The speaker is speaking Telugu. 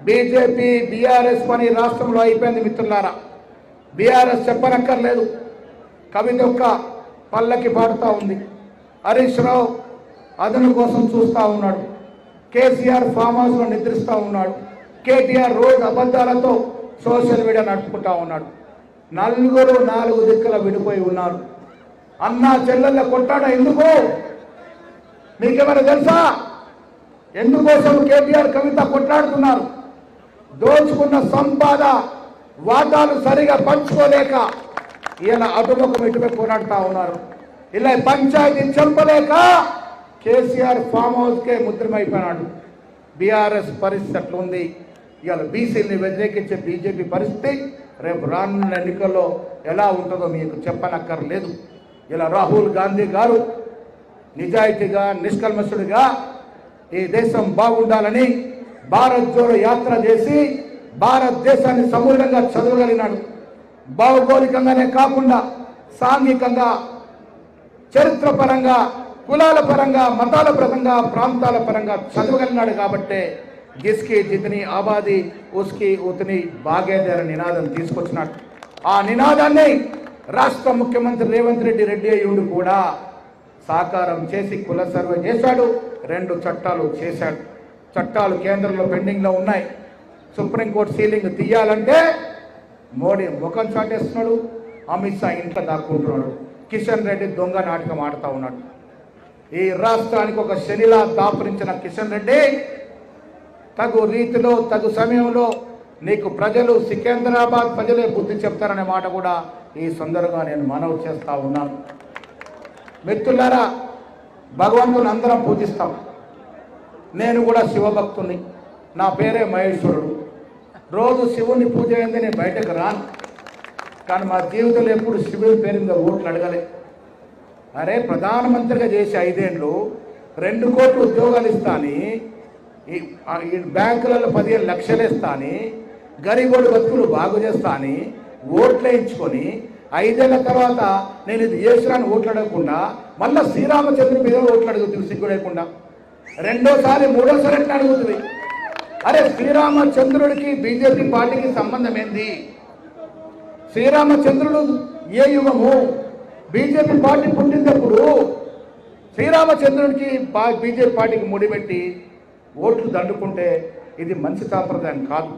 బీజేపీ బీఆర్ఎస్ పని రాష్ట్రంలో అయిపోయింది మిత్రులారా. బీఆర్ఎస్ చెప్పనక్కర్లేదు, కవిత యొక్క పల్లకి పాడుతూ ఉంది. హరీష్ రావు అదను కోసం చూస్తూ ఉన్నాడు. కేసీఆర్ ఫామ్ హౌస్లో నిద్రిస్తూ ఉన్నాడు. కేటీఆర్ రోజు అబద్ధాలతో సోషల్ మీడియా నడుపుకుంటా ఉన్నాడు. నలుగురు నాలుగు దిక్కుల విడిపోయి ఉన్నారు. అన్నా చెల్లెళ్ళ కొట్టాడ ఎందుకు మీకేమైనా తెలుసా? ఎందుకోసం కేటీఆర్ కవిత కొట్లాడుతున్నారు? దోచుకున్న సంపాద వాటాలు సరిగా పంచుకోలేక ఇలా అటుముఖం ఇటువైపు పోరాడుతూ ఉన్నారు. ఇలా పంచాయతీ చంపలేక కేసీఆర్ ఫామ్ హౌస్కే ముద్రమైపోయినాడు. బీఆర్ఎస్ పరిస్థితి అట్లుంది. ఇవాళ బీసీని వ్యతిరేకించే బీజేపీ పరిస్థితి రేపు రానున్న ఎన్నికల్లో ఎలా ఉంటుందో మీకు చెప్పనక్కర్లేదు. ఇలా రాహుల్ గాంధీ గారు నిజాయితీగా నిష్కల్మషుడిగా ఈ దేశం బాగుండాలని భారత్ జోడో యాత్ర చేసి భారతదేశాన్ని సమూలంగా చదవగలిగినాడు. భౌగోళికంగానే కాకుండా సాంఘికంగా, చరిత్రపరంగా, కులాల పరంగా, మతాల పరంగా, ప్రాంతాల పరంగా చదవగలిగినాడు. కాబట్టే జిస్కి జితని ఆబాది ఉస్కి ఉతని బాగేదారి నినాదం తీసుకొచ్చినాడు. ఆ నినాదాన్ని రాష్ట్ర ముఖ్యమంత్రి రేవంత్ రెడ్డి అయ్యుండి కూడా సాకారం చేసి కుల సర్వే చేశాడు. 2 చట్టాలు చేశాడు. చట్టాలు కేంద్రంలో పెండింగ్లో ఉన్నాయి. సుప్రీంకోర్టు సీలింగ్ తీయాలంటే మోడీ ముఖం చాటేస్తున్నాడు. అమిత్ షా ఇంట్లో దాక్కుంటున్నాడు. కిషన్ రెడ్డి దొంగ నాటకం ఆడుతూ ఉన్నాడు. ఈ రాష్ట్రానికి ఒక శనిలా దాపురించిన కిషన్ రెడ్డి తగు రీతిలో తగు సమయంలో నీకు ప్రజలు సికింద్రాబాద్ ప్రజలే బుద్ధి చెప్తారనే మాట కూడా ఈ సందర్భంగా నేను మనవి చేస్తూ ఉన్నాను. మిత్రులారా, భగవంతుని అందరం పూజిస్తాం. నేను కూడా శివభక్తుని. నా పేరే మహేశ్వరుడు. రోజు శివుని పూజ అయింది నేను బయటకు రాను. కానీ మా జీవితంలో ఎప్పుడు శివుని పేరు మీద ఓట్లు అడగలే. అరే, ప్రధానమంత్రిగా చేసి 5 ఏళ్ళు 2 కోట్ల ఉద్యోగాలు ఇస్తాని, ఈ బ్యాంకులలో 15 లక్షలు ఇస్తాని, గరీబోడి బతుకులు బాగు చేస్తాని ఓట్లు వేయించుకొని 5 ఏళ్ల తర్వాత నేను ఇది చేసినాను ఓట్లు అడగకుండా మళ్ళీ శ్రీరామచంద్రుడి మీద ఓట్లు అడుగుతుంది సిగ్గులేకుండా. రెండోసారి మూడోసారి ఎట్లా అడుగుతుంది? అరే, శ్రీరామచంద్రుడికి బీజేపీ పార్టీకి సంబంధం ఏంది? శ్రీరామచంద్రుడు ఏ యుగము? బీజేపీ పార్టీ పుట్టినప్పుడు శ్రీరామచంద్రుడికి బీజేపీ పార్టీకి ముడిపెట్టి ఓట్లు దండుకుంటే ఇది మంచి సాంప్రదాయం కాదు.